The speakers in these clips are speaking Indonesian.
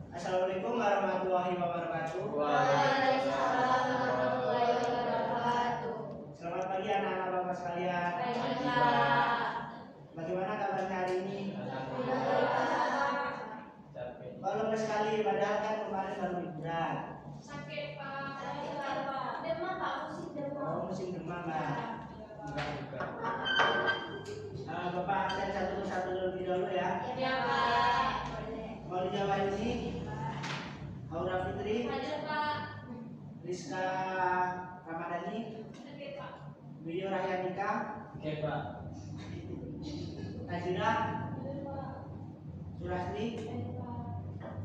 Assalamualaikum warahmatullahi wabarakatuh. Waalaikumsalam warahmatullahi wabarakatuh. Selamat pagi anak-anak Bapak sekalian. Pagi, Pak. Bagaimana kabarnya hari ini? Capek. Kalau lemes sekali, padahal kan kemarin baru liburan. Sakit, Pak. Sakit, Pak. Demam, Pak. Musim demam. Oh, musim demam lah. Bapak absen satu-satu lebih dahulu ya. Ya, Pak. Mau dijawab ini? Aura Fitri, Hadir, Pak. Rizka Ramadhani, Oke, Pak. Wiyo Rahyanika, Oke, Pak. Najira, Hadir, Pak. Surasli, Hadir, Pak.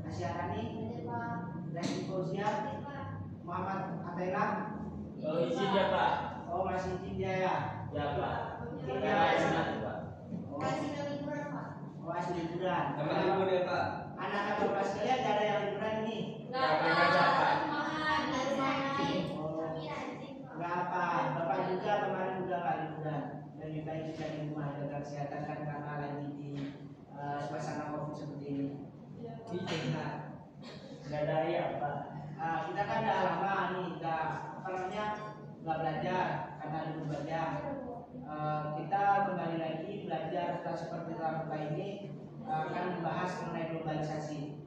Asyarani, Hadir, Pak. Resti Fauzia, Hadir, Pak. Muhammad Atela. Oh, izin ya, Pak. Oh, masih izin dia ya. Ya, Pak. Iya, Ya, Pak. Oh, Kasih ke liburan, Pak. masih liburan. Teman libur ya, Pak. Anak-anak Bapak sekalian gak ada yang liburan ini. Nggak ada, Pak. Oh, nggak apa. Bapak juga kemarin juga nggak liburan. Lebih baik kita di rumah jaga kesehatan kan karena lagi di suasana COVID seperti ini. Nah, nggak ada ya Pak. Kita kan udah lama nih, nggak apa namanya nggak belajar karena libur belajar. Kita kembali lagi belajar seperti dalam buka ini akan membahas mengenai globalisasi.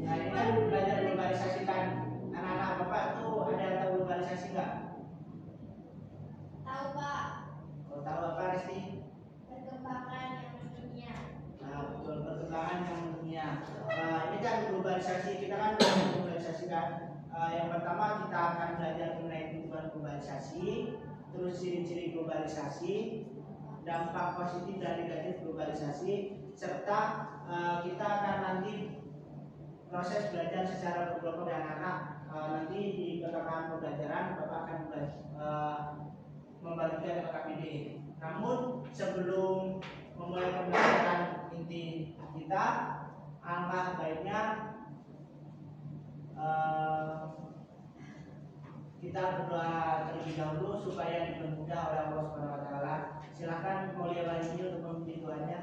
Nah ini kan belajar globalisasi kan. Anak-anak Bapak tuh ada yang tahu globalisasi nggak? Tahu, Pak. Oh, tahu apa Resti? Perkembangan yang dunia. Nah betul, perkembangan yang dunia. Ini kan globalisasi, kita kan belajar globalisasi kan. Yang pertama kita akan belajar mengenai kehidupan globalisasi, terus ciri-ciri globalisasi, dampak positif dan negatif globalisasi, serta kita akan nanti proses belajar secara berkelompok dan anak. Nanti di pertengahan pembelajaran Bapak akan membagikan LKPD. Namun sebelum memulai pembelajaran inti kita, alangkah baiknya kita berdoa terlebih dahulu supaya dipermudah oleh Allah Subhanahu wa taala. Silakan Mulia Wali untuk memimpin doanya.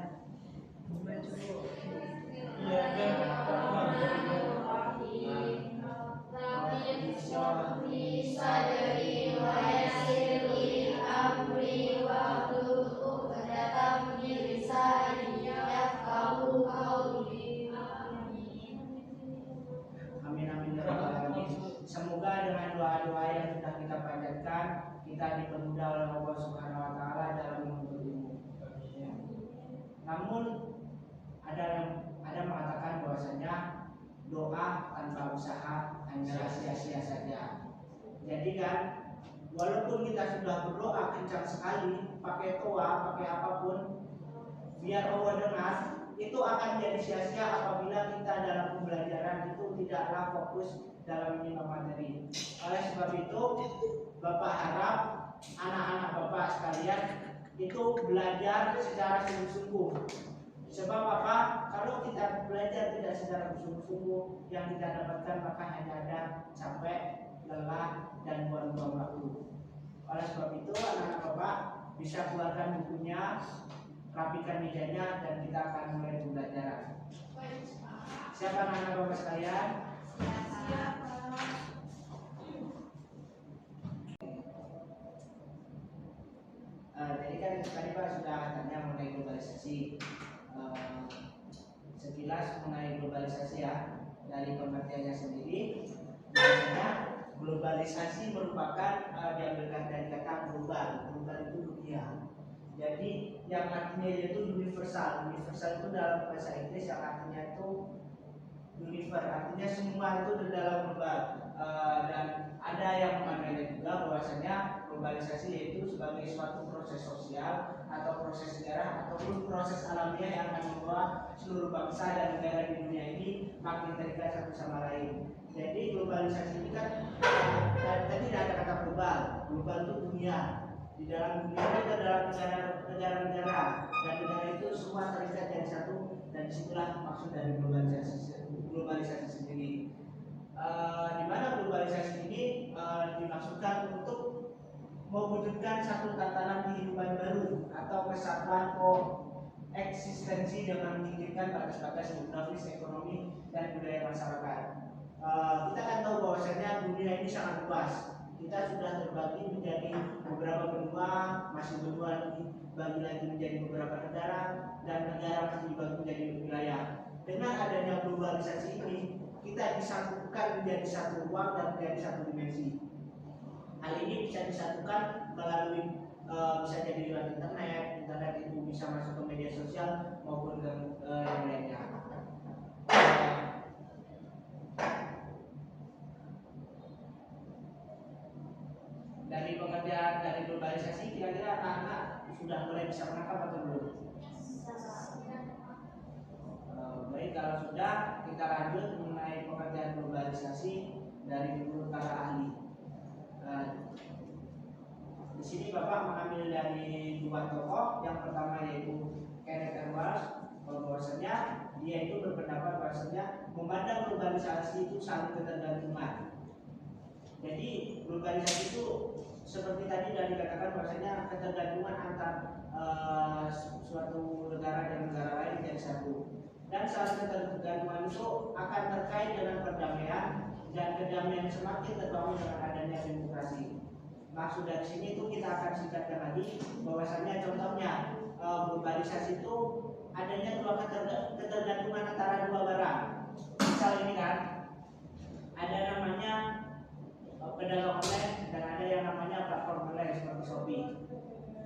Amin amin ya rabbal alamin. Semoga dengan doa-doa yang sudah kita panjatkan kita dipermudah oleh Allah Subhanahu wa taala dalam menuntut ilmu. Namun ada mengatakan bahwasanya doa tanpa usaha hanya sia-sia saja. Jadi kan walaupun kita sudah berdoa kencang sekali pakai toa, pakai apapun biar Allah dengar, itu akan jadi sia-sia apabila kita dalam pembelajaran itu tidaklah fokus dalam menyimak materi. Oleh sebab itu, Bapak harap anak-anak Bapak sekalian itu belajar secara sungguh-sungguh. Sebab apa? Kalau kita belajar tidak secara sungguh-sungguh, yang kita dapatkan maka hanya ada capek, lelah, dan buang-buang waktu. Oleh sebab itu, anak-anak Bapak bisa keluarkan bukunya, rapikan mejanya, dan kita akan mulai pembelajaran. Siapa anak-anak Bapak sekalian? Jadi kan tadi Pak sudah tanya mengenai globalisasi. Sekilas mengenai globalisasi ya, dari pengertiannya sendiri, biasanya globalisasi merupakan diambilkan dari kata global. Global itu dunia. Jadi yang artinya yaitu universal. Universal itu dalam bahasa Inggris yang artinya itu universe, artinya semua itu di dalam global. Dan ada yang memandangnya juga bahwasanya globalisasi yaitu sebagai suatu proses sosial atau proses sejarah ataupun proses alamiah yang akan membawa seluruh bangsa dan negara di dunia ini makin terikat satu sama lain. Jadi globalisasi ini kan tadi tidak ada kata global. Global itu dunia. Di dalam dunia itu adalah negara-negara dan negara itu semua terikat jadi satu, dan disitulah maksud dari globalisasi sendiri. Di mana globalisasi ini dimaksudkan untuk mewujudkan satu tatanan kehidupan baru atau kesatuan eksistensi dengan meningkatkan batas-batas geografis, ekonomi, dan budaya masyarakat. Kita kan tahu bahwasanya dunia ini sangat luas. Kita sudah terbagi menjadi beberapa benua, masih benua dibagi lagi menjadi beberapa negara, dan negara masih dibagi menjadi wilayah. Dengan adanya globalisasi ini, kita disatukan menjadi satu ruang dan menjadi satu dimensi. Hal ini bisa disatukan melalui bisa jadi lewat internet itu bisa masuk ke media sosial maupun ke yang lainnya. Dari pengertian dari globalisasi, kira-kira anak-anak sudah mulai bisa menangkap atau belum? Baik, kalau sudah, kita lanjut mengenai pengertian globalisasi dari menurut para ahli. Di sini Bapak mengambil dari dua tokoh. Yang pertama yaitu Kenneth Edwards, bahwasanya dia itu berpendapat bahwasanya memandang globalisasi itu saling ketergantungan. Jadi globalisasi itu seperti tadi sudah dikatakan bahwasanya ketergantungan antar suatu negara dan negara lain menjadi satu. Dan saling ketergantungan itu akan terkait dengan perdamaian, dan kedamaian semakin terbangun dengan adanya demokrasi. Maksud dari sini itu kita akan singkatkan lagi bahwasanya contohnya globalisasi itu adanya dua ketergantungan antara dua barang. Misal ini kan ada namanya pedagang online dan ada yang namanya platform online seperti Shopee.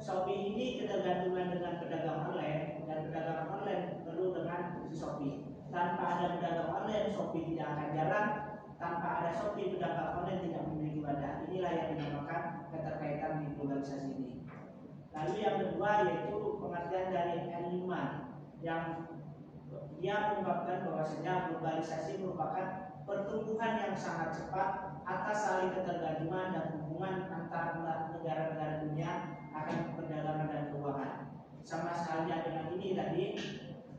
Shopee ini ketergantungan dengan pedagang online, dan pedagang online perlu dengan si Shopee. Tanpa ada pedagang online, Shopee tidak akan jalan. Tanpa ada Shopee, pedagang online tidak memiliki wadah. Inilah yang dinamakan keterkaitan di globalisasi ini. Lalu yang kedua yaitu pengertian dari Newman, yang dia mengungkapkan bahwasanya globalisasi merupakan pertumbuhan yang sangat cepat atas saling ketergantungan dan hubungan antar negara-negara dunia akan perdagangan dan keuangan. Sama halnya dengan ini tadi,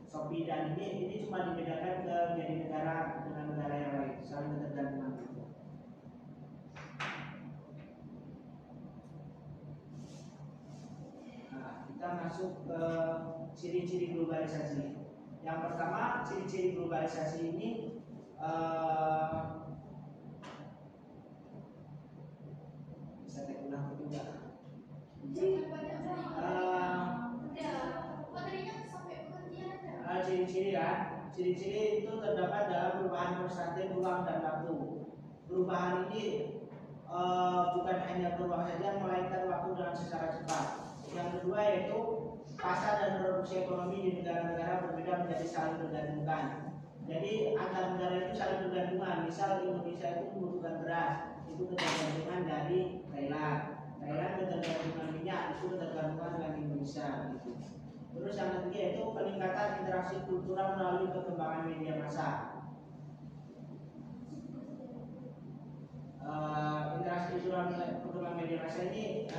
Shopee dan ini cuma dibedakan ke jadi negara dengan negara yang lain, saling ketergantungan. Nah, kita masuk ke ciri-ciri globalisasi. Yang pertama, ciri-ciri globalisasi ini bisa saya ulang juga. Ciri-ciri ya, ciri-ciri itu terdapat dalam perubahan konstantin ruang dan waktu. Perubahan ini bukan hanya perubahan saja, melainkan waktu dengan secara cepat. Yang kedua yaitu pasar dan produksi ekonomi di negara-negara berbeda menjadi saling bergantungkan. Jadi antar negara itu saling bergantungan. Misal Indonesia itu membutuhkan beras, itu ketergantungan dari Thailand. Thailand ketergantungan minyak, itu ketergantungan dengan Indonesia. Gitu. Terus yang ketiga itu peningkatan interaksi kultural melalui perkembangan media massa. Interaksi kultural perkembangan media massa ini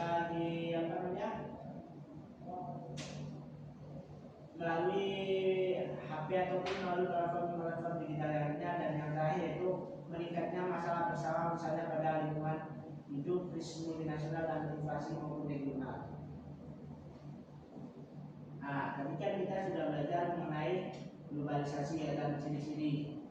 melalui HP ataupun melalui platform digital lainnya. Dan yang terakhir yaitu meningkatnya masalah bersama, misalnya pada lingkungan hidup, krisis multinasional dan inflasi maupun regional. Nah, tadi kan kita sudah belajar mengenai globalisasi dan ciri-ciri.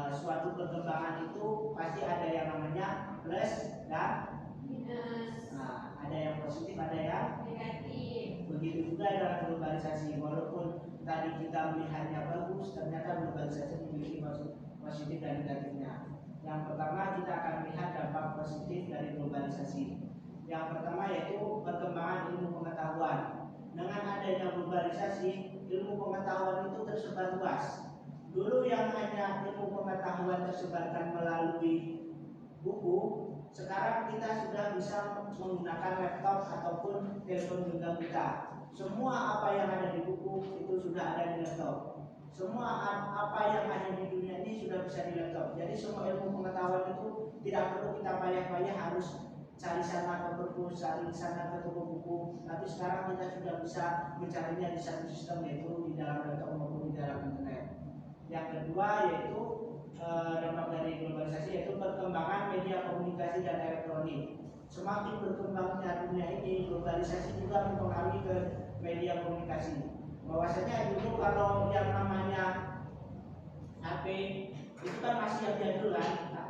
Suatu perkembangan itu pasti ada yang namanya plus dan minus. Nah, ada yang positif, ada yang negatif. Begitu juga dalam globalisasi. Walaupun tadi kita melihatnya bagus, ternyata globalisasi memiliki positif dan negatifnya. Yang pertama kita akan melihat dampak positif dari globalisasi. Yang pertama yaitu perkembangan ilmu pengetahuan. Dengan adanya globalisasi, ilmu pengetahuan itu tersebar luas. Dulu yang hanya ilmu pengetahuan tersebarkan melalui buku, sekarang kita sudah bisa menggunakan laptop ataupun telepon genggam kita. Semua apa yang ada di buku itu sudah ada di laptop. Semua apa yang ada di dunia ini sudah bisa di laptop. Jadi semua ilmu pengetahuan itu tidak perlu kita payah-payah harus cari sana ke perpus, cari sana ke toko buku. Tapi sekarang kita sudah bisa mencarinya di satu sistem, yaitu di dalam laptop maupun di dalam internet. Yang kedua yaitu dampak dari globalisasi yaitu perkembangan media komunikasi dan elektronik. Semakin berkembangnya dunia ini, globalisasi juga mempengaruhi ke media komunikasi. Bahwasanya dulu kalau yang namanya HP itu kan masih yang jadul kan. Nah,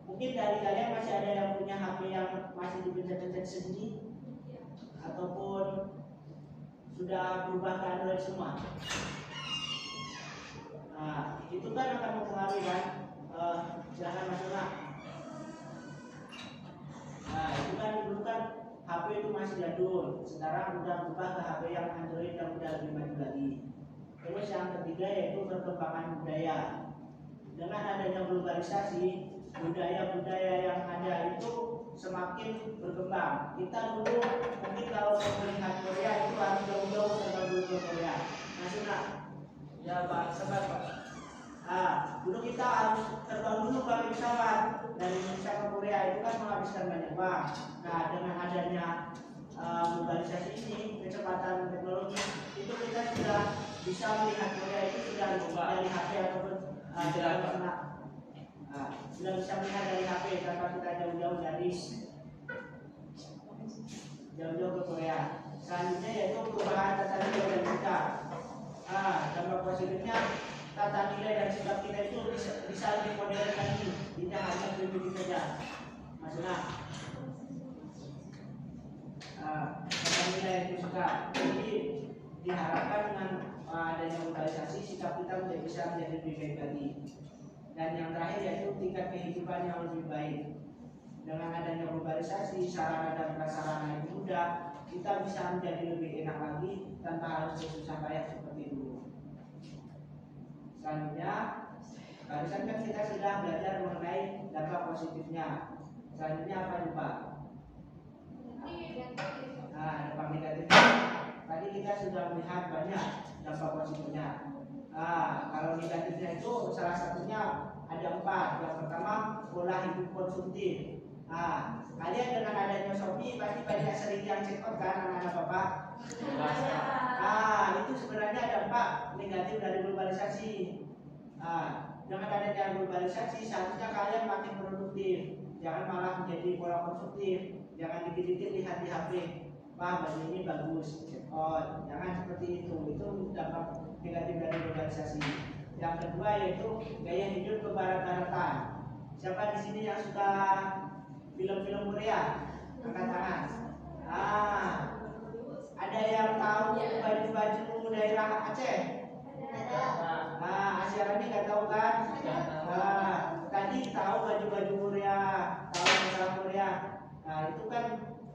mungkin dari kalian masih ada yang punya HP yang masih dipencet-pencet sendiri ataupun sudah berubah ke Android semua. Nah, itu kan akan mempengaruhi kan. Silahkan Mas Una. Nah, itu kan dulu kan HP itu masih jadul, sekarang udah berubah ke HP yang Android yang udah lebih maju lagi. Terus yang ketiga yaitu perkembangan budaya. Dengan adanya globalisasi, budaya-budaya yang ada itu semakin berkembang. Kita dulu mungkin kalau melihat Korea itu harus jauh-jauh terbang dulu ke Korea. Nah, Suna. Ya Pak, sebab Pak. Dulu kita harus terbang dulu pakai pesawat dari Indonesia ke Korea, itu kan menghabiskan banyak uang. Nah, dengan adanya globalisasi ini, kecepatan teknologi itu kita sudah bisa melihat Korea itu sudah dari HP ataupun sudah bisa melihat dari HP tanpa kita jauh-jauh ke Korea. Selanjutnya yaitu perubahan tata nilai dan sikap. Dampak positifnya tata nilai dan sikap kita itu bisa lebih modern lagi, tidak hanya pribadi saja. Maksudnya tata nilai itu sikap. Jadi diharapkan dengan adanya globalisasi sikap kita bisa menjadi lebih baik lagi. Dan yang terakhir yaitu tingkat kehidupan yang lebih baik. Dengan adanya globalisasi, sarana dan prasarana yang mudah, kita bisa menjadi lebih enak lagi tanpa harus susah payah seperti dulu. Selanjutnya, barusan kan kita sudah belajar mengenai dampak positifnya. Selanjutnya apa Pak? Dampak negatifnya. Tadi kita sudah melihat banyak dampak positifnya. Kalau negatifnya itu salah satunya ada 4. Yang pertama, pola hidup konsumtif. Kalian dengan adanya Shopee pasti banyak sering yang check out kan anak-anak Bapak? Itu sebenarnya dampak negatif dari globalisasi. Dengan adanya globalisasi seharusnya kalian makin produktif, jangan malah menjadi pola konsumtif. Jangan dikit-dikit lihat di HP, baju ini bagus, check out. Jangan seperti itu dampak negatif dari globalisasi. Yang kedua yaitu gaya hidup kebarat-baratan. Siapa di sini yang suka film-film Korea? Angkat tangan. Ada yang tahu baju-baju daerah Aceh? Asyara ini nggak tahu kan? Tadi tahu baju-baju Korea, tahu masalah Korea. Itu kan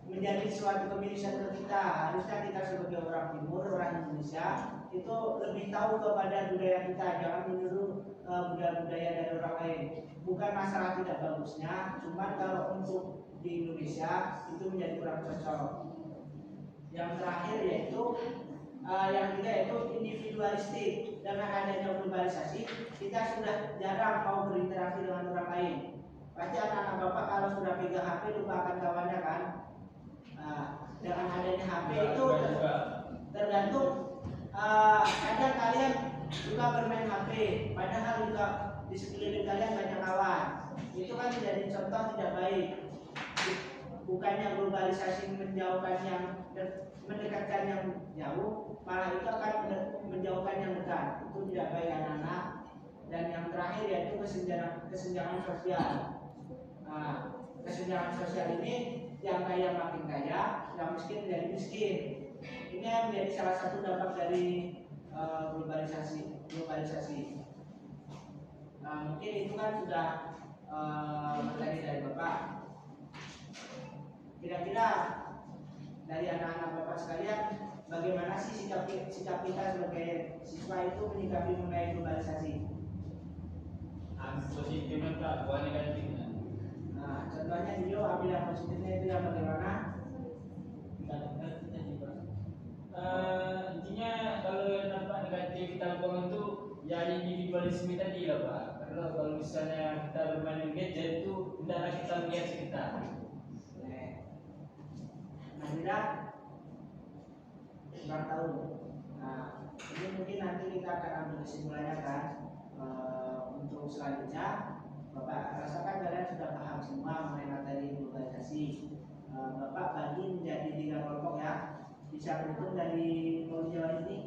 menjadi suatu kemiskinan kita. Harusnya kita sebagai orang Timur, orang Indonesia itu lebih tahu kepada budaya kita, jangan meniru budaya-budaya dari orang lain. Bukan masalah tidak bagusnya, cuma kalau untuk di Indonesia itu menjadi kurang cocok. Yang terakhir yaitu yang ketiga yaitu individualistik. Dengan adanya globalisasi, kita sudah jarang mau berinteraksi dengan orang lain. Pasti anak-anak Bapak kalau sudah pegang HP lupakan kawannya kan? Dengan adanya HP itu tergantung. Kadang kalian suka bermain HP, padahal juga di sekeliling kalian banyak kawan. Itu kan menjadi contoh tidak baik. Bukannya globalisasi menjauhkan yang mendekatkan yang jauh, malah itu akan menjauhkan yang dekat. Itu tidak baik anak-anak. Dan yang terakhir yaitu kesenjangan sosial. Kesenjangan sosial ini yang kaya makin kaya, yang miskin menjadi miskin. Ini yang menjadi salah satu dampak dari globalisasi. Mungkin itu kan sudah materi dari Bapak. Kira-kira dari anak-anak Bapak sekalian, bagaimana sih sikap kita sebagai siswa itu menyikapi mengenai globalisasi? Positifnya Pak, bukan negatifnya. Contohnya video ambil yang positifnya itu yang bagaimana? Intinya kalau yang nampak negatif kita buang itu ya individualisme tadi lah Pak. Karena kalau misalnya kita bermain gadget itu hendaklah kita melihat sekitar. Tidak kurang tahu. Ini mungkin nanti kita akan ambil kesimpulannya kan. Untuk selanjutnya, Bapak rasakan kalian sudah paham semua mengenai materi globalisasi. Bapak bagi menjadi 3 kelompok ya. Bisa berhitung dari mulai Jawa ini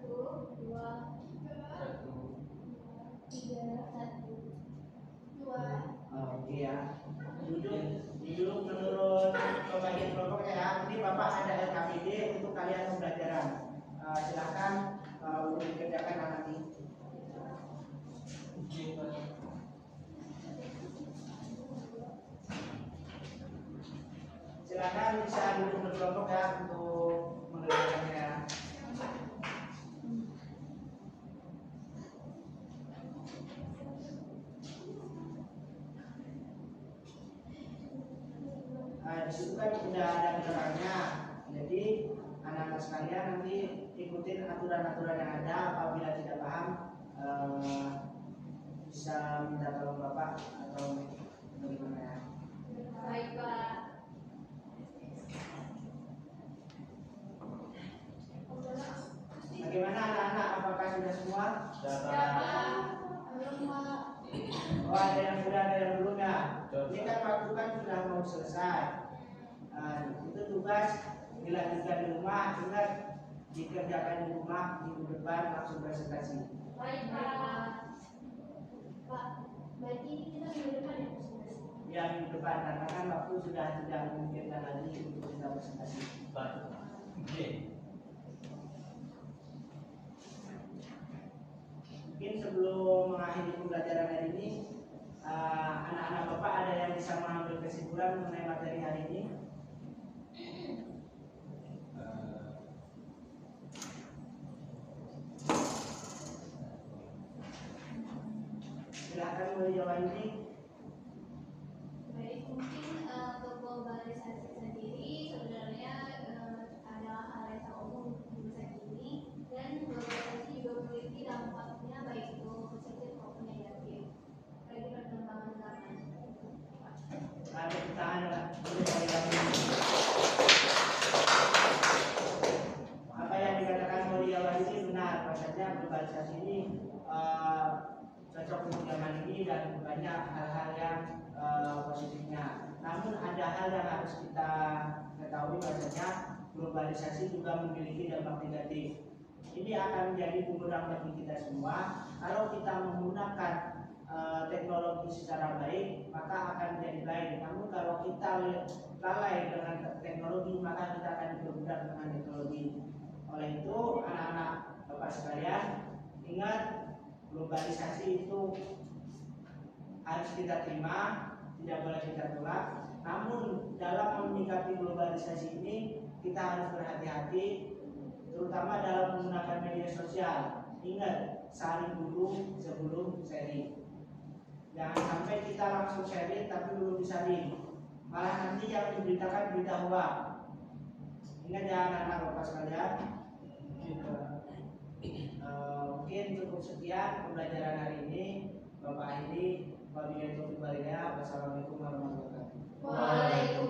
1, 2, 1. 3, 1, 2. Oke ya. Duduk menurut pembagian kelompoknya ya. Ini Bapak ada LKPD untuk kalian pembelajaran. Silakan untuk dikerjakan nanti. Oke, Pak. Silakan bisa duduk berkelompok ya untuk mengerjakannya. Di situ kan sudah ada keterangannya. Jadi anak-anak sekalian nanti ikutin aturan-aturan yang ada. Apabila tidak paham bisa minta tolong Bapak atau bagaimana ya. Baik, Pak. Bagaimana anak-anak? Apakah sudah semua? Belum, Pak. Oh, ada yang sudah, ada yang belum ya. Ini kan waktu kan sudah mau selesai. Itu tugas dilanjutkan di rumah. Ingat dikerjakan di rumah minggu depan langsung presentasi. Baik, Pak. Pak, berarti kita minggu depan ya presentasi? Ya minggu depan karena kan waktu sudah tidak memungkinkan lagi untuk kita presentasi. Pak. Oke. Mungkin sebelum mengakhiri pembelajaran hari ini, anak-anak Bapak ada yang bisa mengambil kesimpulan mengenai materi hari ini? Silakan mulai jawab ini. Baik, mungkin untuk globalisasi sendiri sebenarnya adalah hal yang sangat umum di masa kini, dan globalisasi juga memiliki dampaknya baik itu positif maupun negatif bagi perkembangan zaman. Ada pertanyaan apa yang dikatakan oleh Jawa ini benar, bahasanya globalisasi ini cocok untuk zaman ini dan banyak hal-hal yang positifnya. Namun ada hal yang harus kita ketahui bahasanya globalisasi juga memiliki dampak negatif. Ini akan menjadi bumerang bagi kita semua. Kalau kita menggunakan teknologi secara baik, maka akan menjadi baik. Namun kalau kita lalai dengan teknologi, maka kita akan diperbudak dengan teknologi. Oleh itu, anak-anak Bapak sekalian, ingat globalisasi itu harus kita terima, tidak boleh kita tolak. Namun dalam menyikapi globalisasi ini kita harus berhati-hati, terutama dalam menggunakan media sosial. Ingat, saling dulu sebelum sharing. Jangan sampai kita langsung sharing tapi belum disaring, malah nanti yang diberitakan berita hoax. Ingat ya anak-anak Bapak sekalian. Mungkin cukup sekian pembelajaran hari ini. Bapak akhiri. Wassalamualaikum warahmatullahi wabarakatuh. Waalaikumsalam.